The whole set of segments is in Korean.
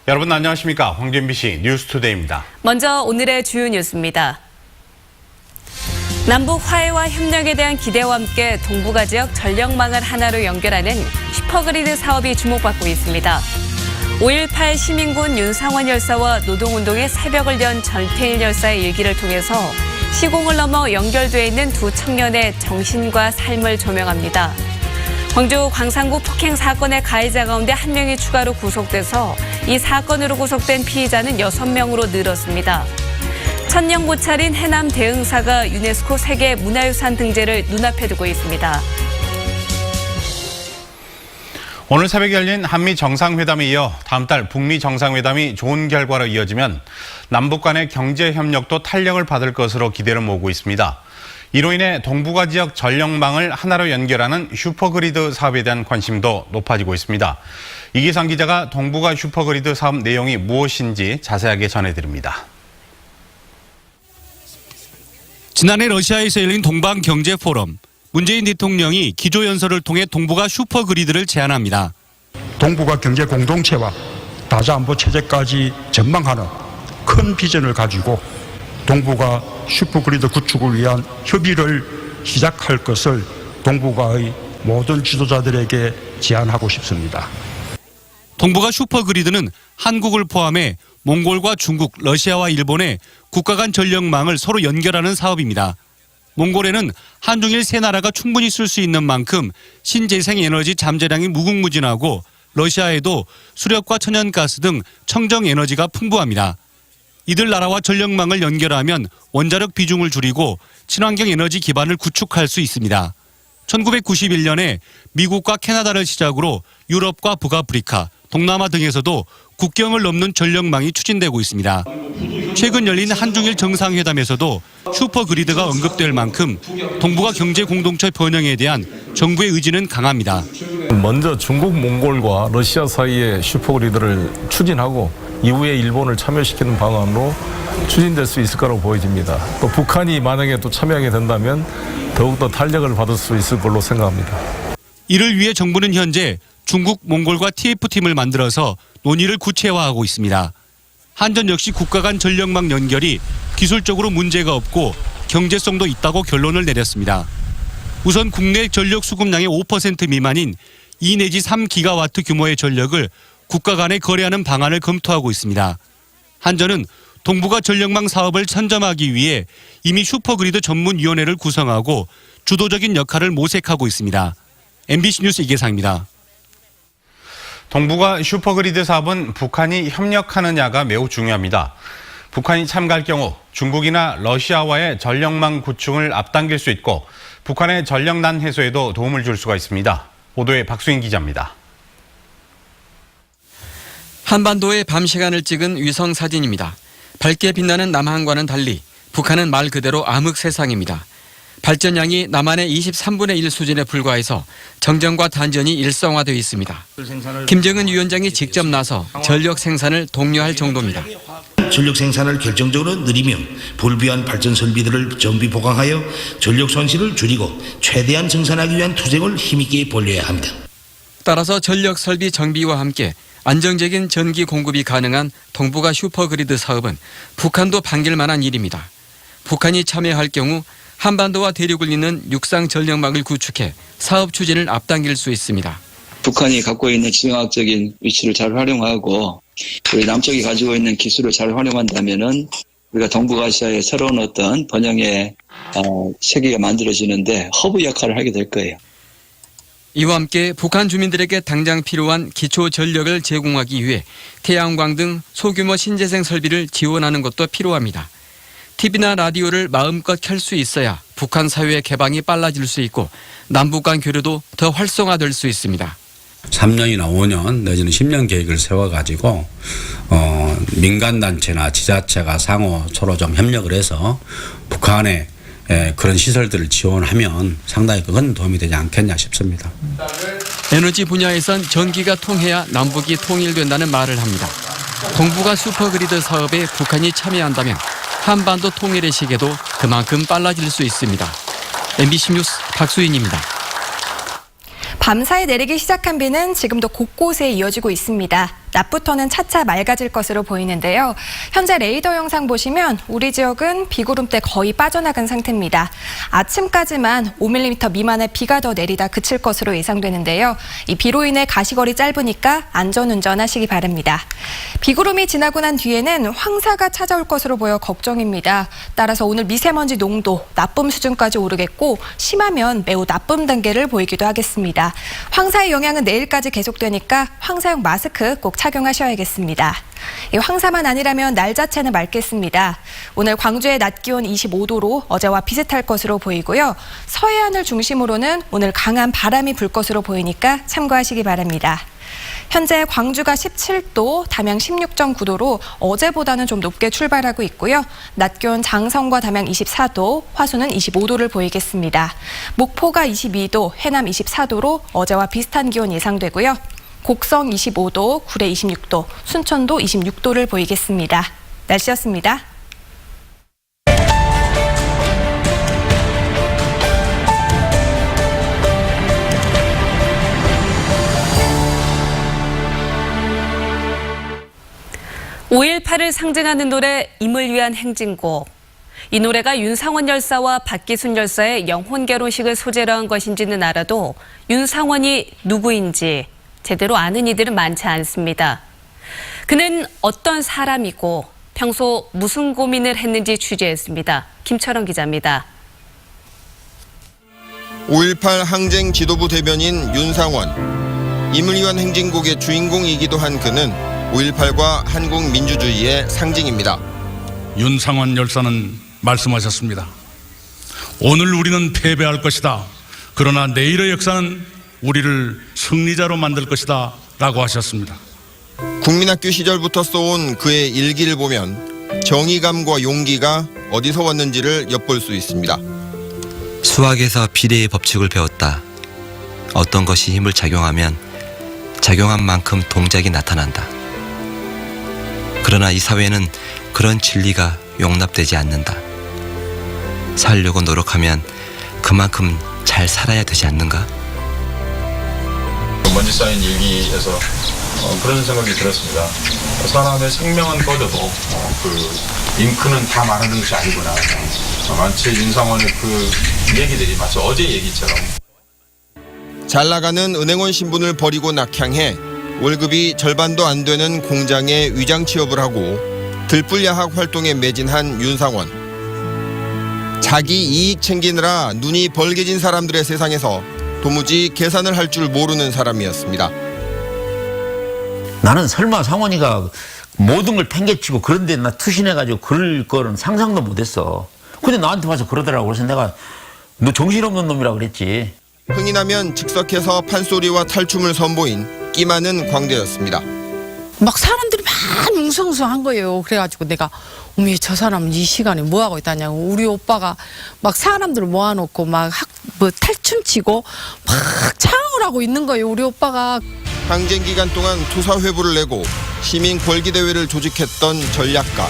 여러분 안녕하십니까? 황준비씨 뉴스투데이입니다. 먼저 오늘의 주요 뉴스입니다. 남북 화해와 협력에 대한 기대와 함께 동북아 지역 전력망을 하나로 연결하는 슈퍼그리드 사업이 주목받고 있습니다. 5.18 시민군 윤상원 열사와 노동운동의 새벽을 연 전태일 열사의 일기를 통해서 시공을 넘어 연결돼 있는 두 청년의 정신과 삶을 조명합니다. 광주 광산구 폭행 사건의 가해자 가운데 한 명이 추가로 구속돼서 이 사건으로 구속된 피의자는 6명으로 늘었습니다. 천년 고찰인 해남 대흥사가 유네스코 세계 문화유산 등재를 눈앞에 두고 있습니다. 오늘 새벽 열린 한미 정상회담에 이어 다음 달 북미 정상회담이 좋은 결과로 이어지면 남북 간의 경제 협력도 탄력을 받을 것으로 기대를 모으고 있습니다. 이로 인해 동북아 지역 전력망을 하나로 연결하는 슈퍼그리드 사업에 대한 관심도 높아지고 있습니다. 이기상 기자가 동북아 슈퍼그리드 사업 내용이 무엇인지 자세하게 전해드립니다. 지난해 러시아에서 열린 동방경제포럼, 문재인 대통령이 기조연설을 통해 동북아 슈퍼그리드를 제안합니다. 동북아 경제 공동체와 다자안보 체제까지 전망하는 큰 비전을 가지고 동북아 슈퍼그리드 구축을 위한 협의를 시작할 것을 동북아의 모든 지도자들에게 제안하고 싶습니다. 동북아 슈퍼그리드는 한국을 포함해 몽골과 중국, 러시아와 일본의 국가 간 전력망을 서로 연결하는 사업입니다. 몽골에는 한중일 세 나라가 충분히 쓸 수 있는 만큼 신재생에너지 잠재량이 무궁무진하고 러시아에도 수력과 천연가스 등 청정에너지가 풍부합니다. 이들 나라와 전력망을 연결하면 원자력 비중을 줄이고 친환경 에너지 기반을 구축할 수 있습니다. 1991년에 미국과 캐나다를 시작으로 유럽과 북아프리카, 동남아 등에서도 국경을 넘는 전력망이 추진되고 있습니다. 최근 열린 한중일 정상회담에서도 슈퍼그리드가 언급될 만큼 동북아 경제 공동체 번영에 대한 정부의 의지는 강합니다. 먼저 중국, 몽골과 러시아 사이에 슈퍼그리드를 추진하고 이후에 일본을 참여시키는 방안으로 추진될 수 있을 거라고 보여집니다. 또 북한이 만약에 또 참여하게 된다면 더욱더 탄력을 받을 수 있을 걸로 생각합니다. 이를 위해 정부는 현재 중국, 몽골과 TF팀을 만들어서 논의를 구체화하고 있습니다. 한전 역시 국가 간 전력망 연결이 기술적으로 문제가 없고 경제성도 있다고 결론을 내렸습니다. 우선 국내 전력 수급량의 5% 미만인 2 내지 3기가와트 규모의 전력을 국가 간에 거래하는 방안을 검토하고 있습니다. 한전은 동북아 전력망 사업을 선점하기 위해 이미 슈퍼그리드 전문위원회를 구성하고 주도적인 역할을 모색하고 있습니다. MBC 뉴스 이계상입니다. 동북아 슈퍼그리드 사업은 북한이 협력하느냐가 매우 중요합니다. 북한이 참가할 경우 중국이나 러시아와의 전력망 구축을 앞당길 수 있고 북한의 전력난 해소에도 도움을 줄 수가 있습니다. 보도에 박수인 기자입니다. 한반도의 밤 시간을 찍은 위성 사진입니다. 밝게 빛나는 남한과는 달리 북한은 말 그대로 암흑 세상입니다. 발전량이 남한의 23분의 1 수준에 불과해서 정전과 단전이 일성화되어 있습니다. 김정은 위원장이 직접 나서 전력 생산을 독려할 정도입니다. 전력 생산을 결정적으로 늘리며 불필요한 발전 설비들을 정비 보강하여 전력 손실을 줄이고 최대한 생산하기 위한 투쟁을 힘있게 벌여야 합니다. 따라서 전력 설비 정비와 함께 안정적인 전기 공급이 가능한 동북아 슈퍼그리드 사업은 북한도 반길 만한 일입니다. 북한이 참여할 경우 한반도와 대륙을 잇는 육상 전력망을 구축해 사업 추진을 앞당길 수 있습니다. 북한이 갖고 있는 지정학적인 위치를 잘 활용하고 우리 남쪽이 가지고 있는 기술을 잘 활용한다면은 우리가 동북아시아의 새로운 어떤 번영의 세계가 만들어지는데 허브 역할을 하게 될 거예요. 이와 함께 북한 주민들에게 당장 필요한 기초 전력을 제공하기 위해 태양광 등 소규모 신재생 설비를 지원하는 것도 필요합니다. TV나 라디오를 마음껏 켤 수 있어야 북한 사회의 개방이 빨라질 수 있고 남북 간 교류도 더 활성화될 수 있습니다. 3년이나 5년 내지는 10년 계획을 세워가지고 민간단체나 지자체가 상호 서로 좀 협력을 해서 북한에 그런 시설들을 지원하면 상당히 큰 도움이 되지 않겠냐 싶습니다. 에너지 분야에선 전기가 통해야 남북이 통일된다는 말을 합니다. 동북아 슈퍼그리드 사업에 북한이 참여한다면 한반도 통일의 시계도 그만큼 빨라질 수 있습니다. MBC 뉴스 박수인입니다. 밤사이 내리기 시작한 비는 지금도 곳곳에 이어지고 있습니다. 낮부터는 차차 맑아질 것으로 보이는데요. 현재 레이더 영상 보시면 우리 지역은 비구름대 거의 빠져나간 상태입니다. 아침까지만 5mm 미만의 비가 더 내리다 그칠 것으로 예상되는데요. 이 비로 인해 가시거리 짧으니까 안전운전하시기 바랍니다. 비구름이 지나고 난 뒤에는 황사가 찾아올 것으로 보여 걱정입니다. 따라서 오늘 미세먼지 농도 나쁨 수준까지 오르겠고 심하면 매우 나쁨 단계를 보이기도 하겠습니다. 황사의 영향은 내일까지 계속되니까 황사용 마스크 꼭 착용하셔야겠습니다. 이 황사만 아니라면 날 자체는 맑겠습니다. 오늘 광주의 낮 기온 25도로 어제와 비슷할 것으로 보이고요. 서해안을 중심으로는 오늘 강한 바람이 불 것으로 보이니까 참고하시기 바랍니다. 현재 광주가 17도, 담양 16.9도로 어제보다는 좀 높게 출발하고 있고요. 낮 기온 장성과 담양 24도, 화수는 25도를 보이겠습니다. 목포가 22도, 해남 24도로 어제와 비슷한 기온 예상되고요. 곡성 25도, 구례 26도, 순천도 26도를 보이겠습니다. 날씨였습니다. (5.18을) 상징하는 노래 임을 위한 행진곡. 이 노래가 윤상원 열사와 박기순 열사의 영혼 결혼식을 소재로 한 것인지는 알아도 윤상원이 누구인지 제대로 아는 이들은 많지 않습니다. 그는 어떤 사람이고 평소 무슨 고민을 했는지 취재했습니다. 김철원 기자입니다. 5.18 항쟁 지도부 대변인 윤상원. 임을 위한 행진곡의 주인공이기도 한 그는 5.18과 한국 민주주의의 상징입니다. 윤상원 열사는 말씀하셨습니다. 오늘 우리는 패배할 것이다. 그러나 내일의 역사는 우리를 승리자로 만들 것이다 라고 하셨습니다. 국민학교 시절부터 써온 그의 일기를 보면 정의감과 용기가 어디서 왔는지를 엿볼 수 있습니다. 수학에서 비례의 법칙을 배웠다. 어떤 것이 힘을 작용하면 작용한 만큼 동작이 나타난다. 그러나 이 사회는 그런 진리가 용납되지 않는다. 살려고 노력하면 그만큼 잘 살아야 되지 않는가? 먼지 쌓인 일기에서 그런 생각이 들었습니다. 사람의 생명은 꺼져도 그 잉크는 다 말하는 것이 아니구나. 마치 윤상원의 그 얘기들이 마치 어제 얘기처럼. 잘 나가는 은행원 신분을 버리고 낙향해 월급이 절반도 안 되는 공장에 위장 취업을 하고 들불야학 활동에 매진한 윤상원. 자기 이익 챙기느라 눈이 벌게진 사람들의 세상에서 도무지 계산을 할 줄 모르는 사람이었습니다. 나는 설마 상원이가 모든 걸 팽개치고 그런 데 나 투신해가지고 그럴 거는 상상도 못했어. 근데 나한테 와서 그러더라고. 그래서 내가 너 정신없는 놈이라고 그랬지. 흥이 나면 즉석해서 판소리와 탈춤을 선보인 끼 많은 광대였습니다. 막 사람들이 막 웅성웅성한 거예요. 그래가지고 내가 어머 저 사람은 이 시간에 뭐 하고 있다냐고. 우리 오빠가 막 사람들을 모아놓고 막 탈춤 치고 막 창을 하고 있는 거예요. 우리 오빠가. 항쟁 기간 동안 투사 회부를 내고 시민 걸기 대회를 조직했던 전략가.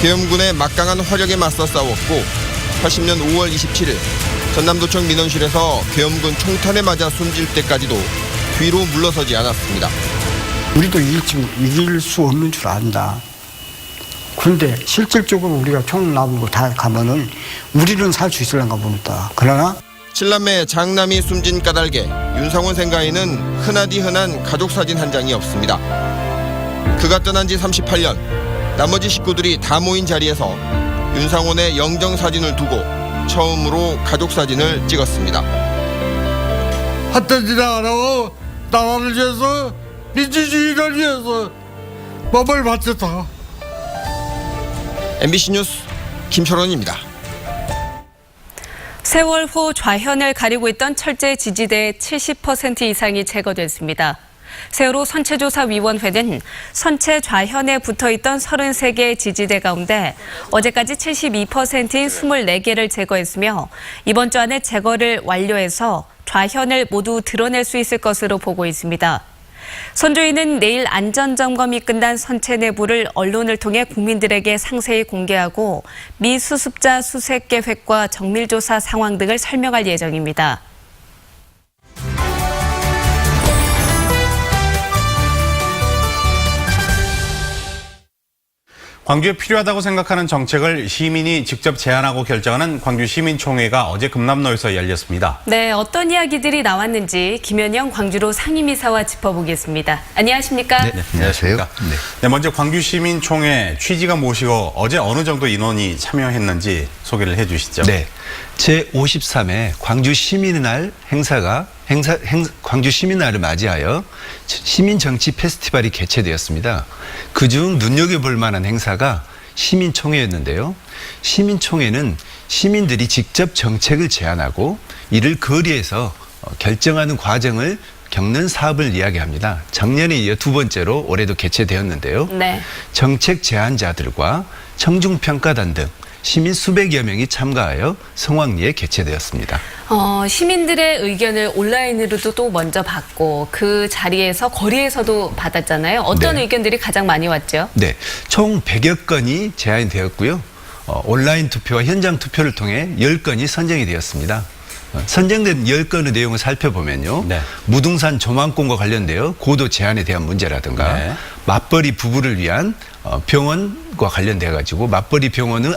계엄군의 막강한 화력에 맞서 싸웠고 80년 5월 27일 전남도청 민원실에서 계엄군 총탄에 맞아 숨질 때까지도 뒤로 물러서지 않았습니다. 우리도 이길 수 없는 줄 안다. 그런데 실질적으로 우리가 총을 놔보고 다 가면은 우리는 살 수 있을런가 봅니다. 그러나 7남매 장남이 숨진 까닭에 윤상원 생가에는 흔하디 흔한 가족 사진 한 장이 없습니다. 그가 떠난 지 38년, 나머지 식구들이 다 모인 자리에서 윤상원의 영정 사진을 두고 처음으로 가족 사진을 찍었습니다. 핫된 일을 안 하고 나라를 위해서 민주주의를 위해서 몸을 바쳤다. MBC 뉴스 김철원입니다. 세월 후 좌현을 가리고 있던 철제 지지대의 70% 이상이 제거됐습니다. 세월호 선체조사위원회는 선체 좌현에 붙어있던 33개의 지지대 가운데 어제까지 72%인 24개를 제거했으며 이번 주 안에 제거를 완료해서 좌현을 모두 드러낼 수 있을 것으로 보고 있습니다. 선조위는 내일 안전점검이 끝난 선체 내부를 언론을 통해 국민들에게 상세히 공개하고 미수습자 수색 계획과 정밀조사 상황 등을 설명할 예정입니다. 광주에 필요하다고 생각하는 정책을 시민이 직접 제안하고 결정하는 광주시민총회가 어제 금남로에서 열렸습니다. 네, 어떤 이야기들이 나왔는지 김현영 광주로 상임이사와 짚어보겠습니다. 안녕하십니까? 네, 안녕하세요. 네, 먼저 광주시민총회 취지가 무엇이고 어제 어느 정도 인원이 참여했는지 소개를 해주시죠. 네, 제53회 광주시민의 날 광주 시민날을 맞이하여 시민정치 페스티벌이 개최되었습니다. 그중 눈여겨볼 만한 행사가 시민총회였는데요. 시민총회는 시민들이 직접 정책을 제안하고 이를 거리에서 결정하는 과정을 겪는 사업을 이야기합니다. 작년에 이어 두 번째로 올해도 개최되었는데요. 네. 정책 제안자들과 청중평가단 등 시민 수백여 명이 참가하여 성황리에 개최되었습니다. 시민들의 의견을 온라인으로도 또 먼저 받고 그 자리에서 거리에서도 받았잖아요. 어떤 네. 의견들이 가장 많이 왔죠? 네, 총 100여 건이 제안이 되었고요. 온라인 투표와 현장 투표를 통해 10건이 선정이 되었습니다. 선정된 10건의 내용을 살펴보면요. 네. 무등산 조망권과 관련되어 고도 제한에 대한 문제라든가 네. 맞벌이 부부를 위한 병원과 관련돼 가지고 맞벌이 병원의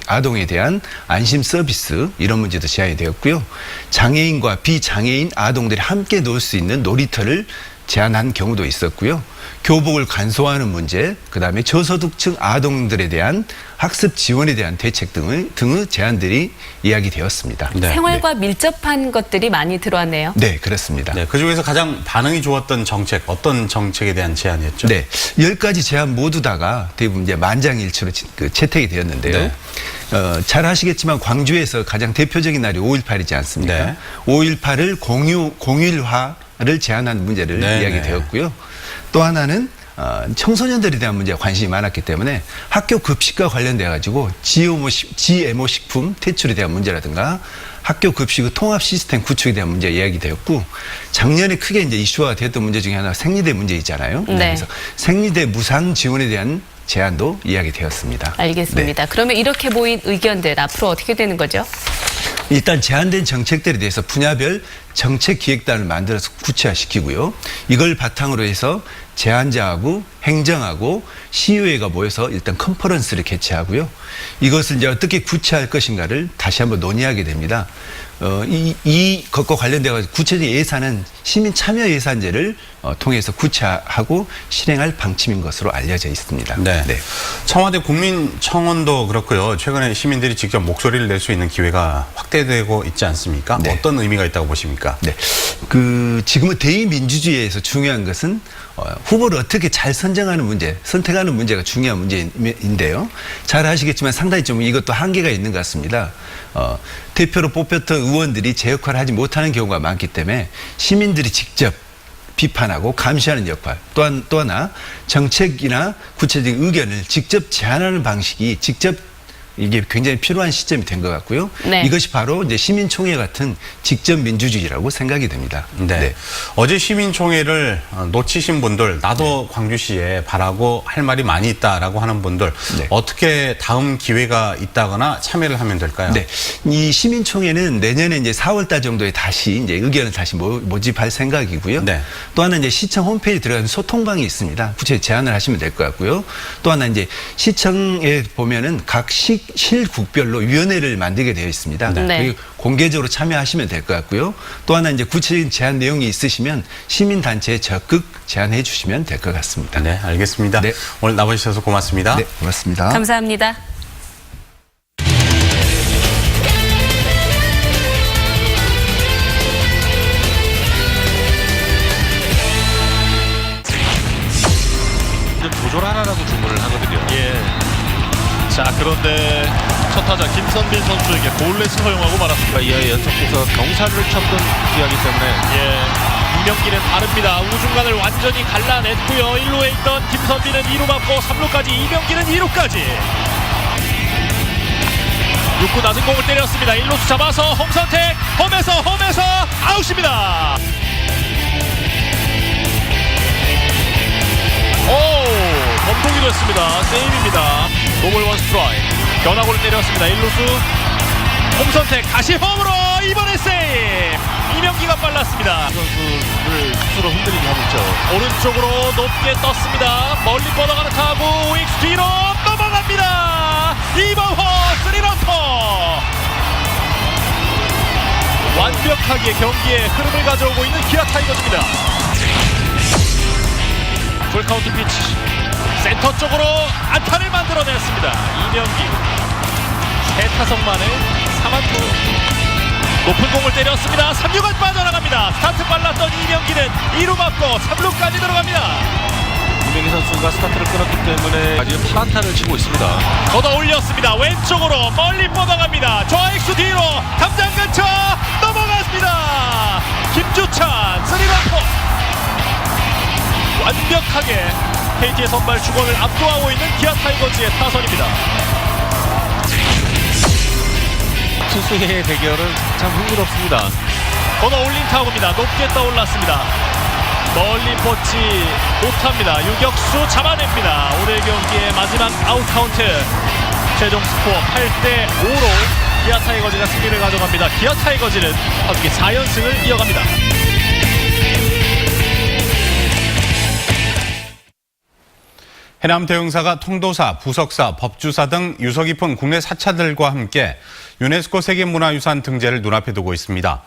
아동에 대한 안심 서비스 이런 문제도 제안이 되었고요. 장애인과 비장애인 아동들이 함께 놀 수 있는 놀이터를 제안한 경우도 있었고요. 교복을 간소화하는 문제, 그다음에 저소득층 아동들에 대한 학습 지원에 대한 대책 등의 제안들이 이야기되었습니다. 네. 생활과 밀접한 것들이 많이 들어왔네요. 네, 그렇습니다. 네, 그중에서 가장 반응이 좋았던 정책, 어떤 정책에 대한 제안이었죠? 네, 10가지 제안 모두 다가 대부분 이제 만장일치로 채택이 되었는데요. 네. 잘 아시겠지만 광주에서 가장 대표적인 날이 5.18이지 않습니까? 네. 5.18을 공휴일화를 제안하는 문제를 네, 이야기되었고요. 또 하나는 청소년들에 대한 문제가 관심이 많았기 때문에 학교 급식과 관련돼 가지고 GMO 식품 퇴출에 대한 문제라든가 학교 급식의 통합 시스템 구축에 대한 문제 이야기되었고, 작년에 크게 이제 이슈화가 되었던 문제 중에 하나가 생리대 문제이잖아요. 네. 그래서 생리대 무상 지원에 대한 제안도 이야기되었습니다. 알겠습니다. 네. 그러면 이렇게 보인 의견들 앞으로 어떻게 되는 거죠? 일단 제안된 정책들에 대해서 분야별 정책 기획단을 만들어서 구체화시키고요. 이걸 바탕으로 해서 제안자하고 행정하고 시의회가 모여서 일단 컨퍼런스를 개최하고요. 이것을 이제 어떻게 구체화할 것인가를 다시 한번 논의하게 됩니다. 이것과 관련되어 구체적인 예산은 시민 참여 예산제를 통해서 구체화하고 실행할 방침인 것으로 알려져 있습니다. 네. 청와대 국민청원도 그렇고요. 최근에 시민들이 직접 목소리를 낼 수 있는 기회가 확대되고 있지 않습니까? 네. 어떤 의미가 있다고 보십니까? 네. 지금은 대의민주주의에서 중요한 것은 후보를 어떻게 잘 선정하는 문제, 선택하는 문제가 중요한 문제인데요. 잘 아시겠지만 상당히 좀 이것도 한계가 있는 것 같습니다. 대표로 뽑혔던 의원들이 제 역할을 하지 못하는 경우가 많기 때문에 시민들이 직접 비판하고 감시하는 역할, 또 하나 정책이나 구체적인 의견을 직접 제안하는 방식이 이게 굉장히 필요한 시점이 된 것 같고요. 네. 이것이 바로 이제 시민총회 같은 직접 민주주의라고 생각이 됩니다. 네. 어제 시민총회를 놓치신 분들, 나도 광주시에 바라고 할 말이 많이 있다라고 하는 분들, 네. 어떻게 다음 기회가 있다거나 참여를 하면 될까요? 네. 이 시민총회는 내년에 이제 4월달 정도에 다시 이제 의견을 다시 모집할 생각이고요. 네. 또 하나 이제 시청 홈페이지에 들어가는 소통방이 있습니다. 구체적으로 제안을 하시면 될 것 같고요. 또 하나 이제 시청에 보면은 각 실국별로 위원회를 만들게 되어 있습니다. 네. 그리고 공개적으로 참여하시면 될 것 같고요. 또 하나 이제 구체적인 제안 내용이 있으시면 시민단체에 적극 제안해 주시면 될 것 같습니다. 네, 알겠습니다. 네. 오늘 나와주셔서 고맙습니다. 네, 고맙습니다. 감사합니다. 도전 하나라도 주문을 하거든요. 자, 그런데 첫 타자 김선빈 선수에게 볼넷을 허용하고 말았습니다. 연속해서 경사를 쳤던 기아이기 때문에 이명기는 다릅니다. 우중간을 완전히 갈라냈고요. 1루에 있던 김선빈은 2루 맞고 3루까지, 이명기는 2루까지. 6구 낮은 공을 때렸습니다. 1루수 잡아서 홈선택, 홈에서 아웃입니다. 범통이 됐습니다. 세이브입니다. 노볼 원 스트라이크. 변화구를 때렸습니다. 1루수 홈선택, 다시 홈으로, 이번에 세이브. 이명기가 빨랐습니다. 선수를 스스로 흔들리게 하고 있죠. 오른쪽으로 높게 떴습니다. 멀리 뻗어가는 타구, 우익수 뒤로 넘어갑니다. 완벽하게 경기의 흐름을 가져오고 있는 기아 타이거즈입니다. 풀카운트 피치 센터 쪽으로 안타를 만들어냈습니다. 이명기 3타석 만에 3안타 높은 공을 때렸습니다. 3루간 빠져나갑니다. 스타트 빨랐던 이명기는 2루 맞고 3루까지 들어갑니다. 이명기 선수가 스타트를 끊었기 때문에 지금 8안타를 치고 있습니다. 걷어 올렸습니다. 왼쪽으로 멀리 뻗어갑니다. 좌익수 뒤로 담장 근처 넘어갔습니다. 김주찬 3런 완벽하게 KT의 선발 주공을 압도하고 있는 기아 타이거즈의 타선입니다. 투수의 대결은 참 흥미롭습니다. 걷어 올린 타구입니다. 높게 떠올랐습니다. 멀리 뻗지 못합니다. 유격수 잡아냅니다. 오늘 경기의 마지막 아웃 카운트. 최종 스코어 8대5로 기아 타이거즈가 승리를 가져갑니다. 기아 타이거즈는 경기 4연승을 이어갑니다. 해남 대흥사가 통도사, 부석사, 법주사 등 유서 깊은 국내 사찰들과 함께 유네스코 세계문화유산 등재를 눈앞에 두고 있습니다.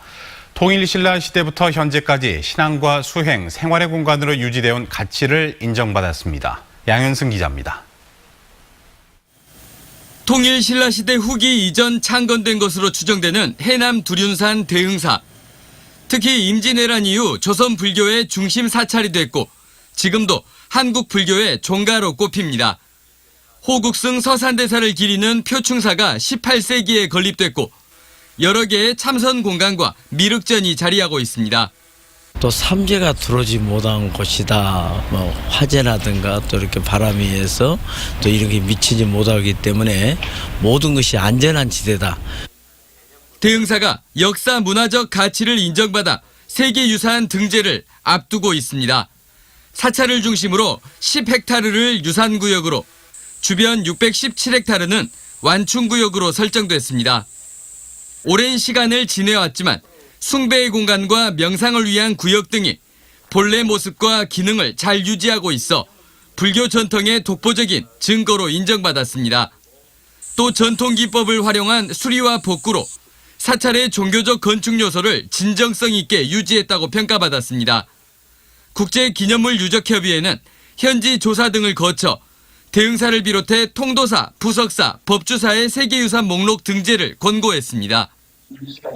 통일신라 시대부터 현재까지 신앙과 수행, 생활의 공간으로 유지되어 온 가치를 인정받았습니다. 양현승 기자입니다. 통일신라시대 후기 이전 창건된 것으로 추정되는 해남 두륜산 대흥사. 특히 임진왜란 이후 조선 불교의 중심 사찰이 됐고 지금도 한국 불교의 종가로 꼽힙니다. 호국승 서산대사를 기리는 표충사가 18세기에 건립됐고 여러 개의 참선 공간과 미륵전이 자리하고 있습니다. 또 삼재가 들어오지 못한 곳이다. 화재라든가 또 이렇게 바람이 해서 또 이런 게 미치지 못하기 때문에 모든 것이 안전한 지대다. 대흥사가 역사 문화적 가치를 인정받아 세계유산 등재를 앞두고 있습니다. 사찰을 중심으로 10헥타르를 유산구역으로 주변 617헥타르는 완충구역으로 설정됐습니다. 오랜 시간을 지내왔지만 숭배의 공간과 명상을 위한 구역 등이 본래 모습과 기능을 잘 유지하고 있어 불교 전통의 독보적인 증거로 인정받았습니다. 또 전통 기법을 활용한 수리와 복구로 사찰의 종교적 건축 요소를 진정성 있게 유지했다고 평가받았습니다. 국제기념물 유적협의회는 현지 조사 등을 거쳐 대흥사를 비롯해 통도사, 부석사, 법주사의 세계유산 목록 등재를 권고했습니다.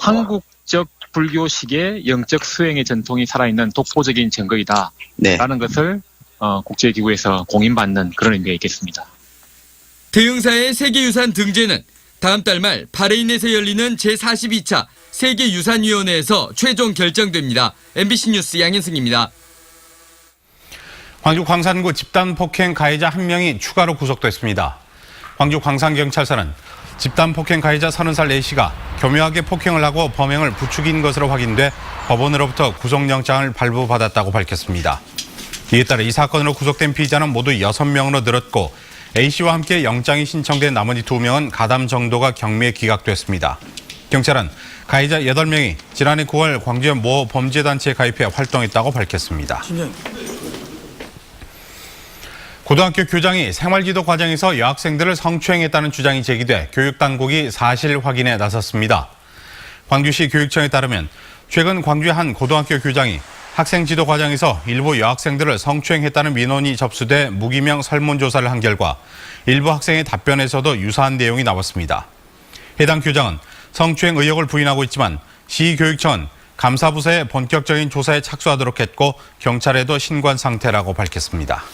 한국적 불교식의 영적 수행의 전통이 살아있는 독보적인 증거이다라는 것을 국제기구에서 공인받는 그런 의미가 있겠습니다. 대흥사의 세계유산 등재는 다음 달 말 바레인에서 열리는 제42차 세계유산위원회에서 최종 결정됩니다. MBC 뉴스 양현승입니다. 광주 광산구 집단 폭행 가해자 1명이 추가로 구속됐습니다. 광주 광산경찰서는 집단 폭행 가해자 30살 A씨가 교묘하게 폭행을 하고 범행을 부추긴 것으로 확인돼 법원으로부터 구속영장을 발부받았다고 밝혔습니다. 이에 따라 이 사건으로 구속된 피의자는 모두 6명으로 늘었고 A씨와 함께 영장이 신청된 나머지 2명은 가담 정도가 경미에 기각됐습니다. 경찰은 가해자 8명이 지난해 9월 광주의 모 범죄단체에 가입해 활동했다고 밝혔습니다. 고등학교 교장이 생활지도 과정에서 여학생들을 성추행했다는 주장이 제기돼 교육당국이 사실 확인에 나섰습니다. 광주시 교육청에 따르면 최근 광주의 한 고등학교 교장이 학생 지도 과정에서 일부 여학생들을 성추행했다는 민원이 접수돼 무기명 설문조사를 한 결과 일부 학생의 답변에서도 유사한 내용이 나왔습니다. 해당 교장은 성추행 의혹을 부인하고 있지만 시교육청은 감사부서의 본격적인 조사에 착수하도록 했고 경찰에도 신고한 상태라고 밝혔습니다.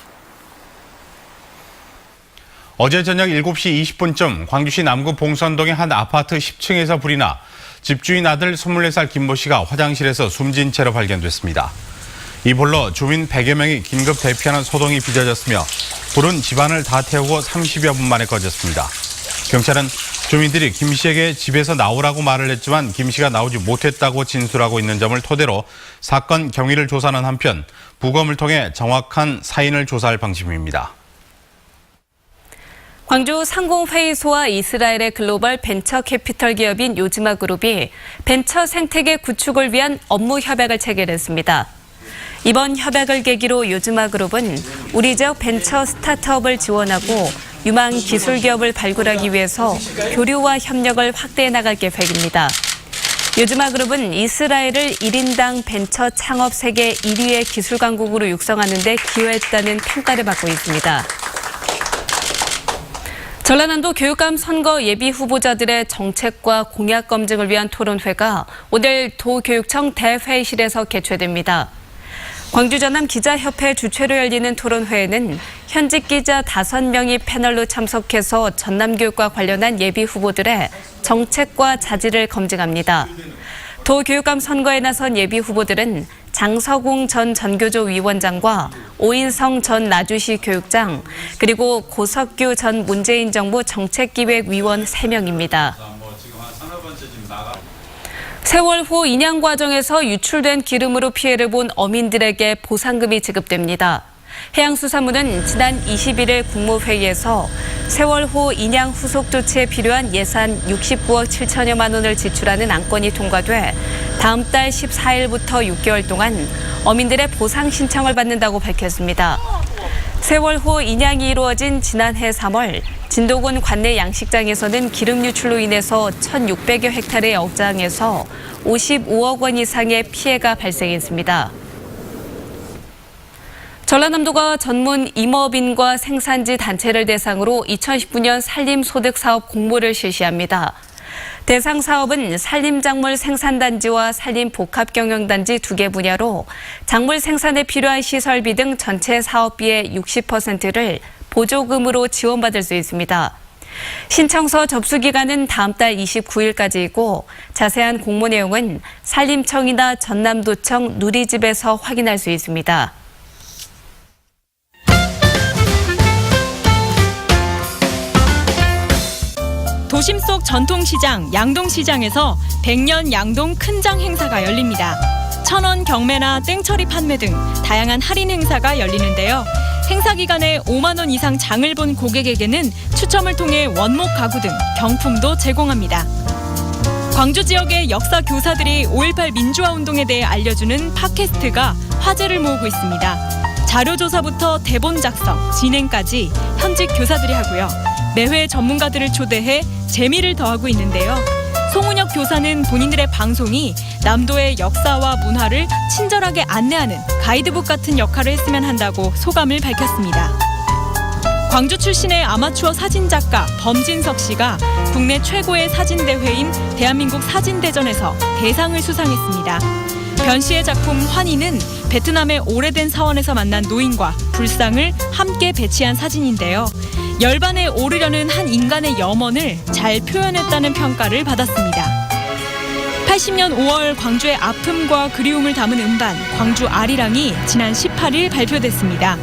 어제 저녁 7시 20분쯤 광주시 남구 봉선동의 한 아파트 10층에서 불이 나 집주인 아들 24살 김모 씨가 화장실에서 숨진 채로 발견됐습니다. 이 불로 주민 100여 명이 긴급 대피하는 소동이 빚어졌으며 불은 집안을 다 태우고 30여 분 만에 꺼졌습니다. 경찰은 주민들이 김 씨에게 집에서 나오라고 말을 했지만 김 씨가 나오지 못했다고 진술하고 있는 점을 토대로 사건 경위를 조사하는 한편 부검을 통해 정확한 사인을 조사할 방침입니다. 광주 상공회의소와 이스라엘의 글로벌 벤처 캐피털 기업인 요즈마 그룹이 벤처 생태계 구축을 위한 업무 협약을 체결했습니다. 이번 협약을 계기로 요즈마 그룹은 우리 지역 벤처 스타트업을 지원하고 유망 기술 기업을 발굴하기 위해서 교류와 협력을 확대해 나갈 계획입니다. 요즈마 그룹은 이스라엘을 1인당 벤처 창업 세계 1위의 기술 강국으로 육성하는 데 기여했다는 평가를 받고 있습니다. 전라남도 교육감 선거 예비 후보자들의 정책과 공약 검증을 위한 토론회가 오늘 도교육청 대회의실에서 개최됩니다. 광주 전남 기자협회 주최로 열리는 토론회에는 현직 기자 5명이 패널로 참석해서 전남교육과 관련한 예비 후보들의 정책과 자질을 검증합니다. 도교육감 선거에 나선 예비 후보들은 장서공 전 전교조 위원장과 오인성 전 나주시 교육장, 그리고 고석규 전 문재인 정부 정책기획위원 3명입니다. 세월호 인양 과정에서 유출된 기름으로 피해를 본 어민들에게 보상금이 지급됩니다. 해양수산부는 지난 21일 국무회의에서 세월호 인양 후속 조치에 필요한 예산 69억 7천여만 원을 지출하는 안건이 통과돼 다음 달 14일부터 6개월 동안 어민들의 보상 신청을 받는다고 밝혔습니다. 세월호 인양이 이루어진 지난해 3월 진도군 관내 양식장에서는 기름 유출로 인해서 1,600여 헥타르의 어장에서 55억 원 이상의 피해가 발생했습니다. 전라남도가 전문 임업인과 생산지 단체를 대상으로 2019년 산림소득사업 공모를 실시합니다. 대상 사업은 산림작물 생산단지와 산림복합경영단지 2개 분야로 작물 생산에 필요한 시설비 등 전체 사업비의 60%를 보조금으로 지원받을 수 있습니다. 신청서 접수 기간은 다음 달 29일까지이고 자세한 공모 내용은 산림청이나 전남도청 누리집에서 확인할 수 있습니다. 도심 속 전통시장 양동시장에서 100년 양동 큰장 행사가 열립니다. 1,000원 경매나 땡처리 판매 등 다양한 할인 행사가 열리는데요. 행사 기간에 5만 원 이상 장을 본 고객에게는 추첨을 통해 원목 가구 등 경품도 제공합니다. 광주 지역의 역사 교사들이 5.18 민주화 운동에 대해 알려주는 팟캐스트가 화제를 모으고 있습니다. 자료조사부터 대본 작성, 진행까지 현직 교사들이 하고요. 매회 전문가들을 초대해 재미를 더하고 있는데요. 송은혁 교사는 본인들의 방송이 남도의 역사와 문화를 친절하게 안내하는 가이드북 같은 역할을 했으면 한다고 소감을 밝혔습니다. 광주 출신의 아마추어 사진작가 범진석 씨가 국내 최고의 사진대회인 대한민국 사진대전에서 대상을 수상했습니다. 변 씨의 작품 환희는 베트남의 오래된 사원에서 만난 노인과 불상을 함께 배치한 사진인데요. 열반에 오르려는 한 인간의 염원을 잘 표현했다는 평가를 받았습니다. 80년 5월 광주의 아픔과 그리움을 담은 음반 광주 아리랑이 지난 18일 발표됐습니다.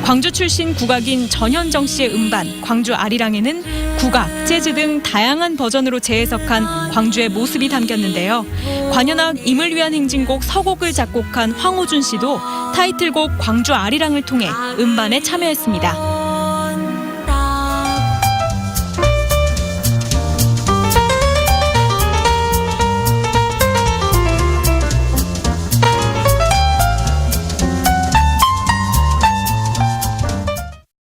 광주 출신 국악인 전현정 씨의 음반 광주 아리랑에는 국악, 재즈 등 다양한 버전으로 재해석한 광주의 모습이 담겼는데요. 관현악 임을 위한 행진곡 서곡을 작곡한 황호준 씨도 타이틀곡 광주 아리랑을 통해 음반에 참여했습니다.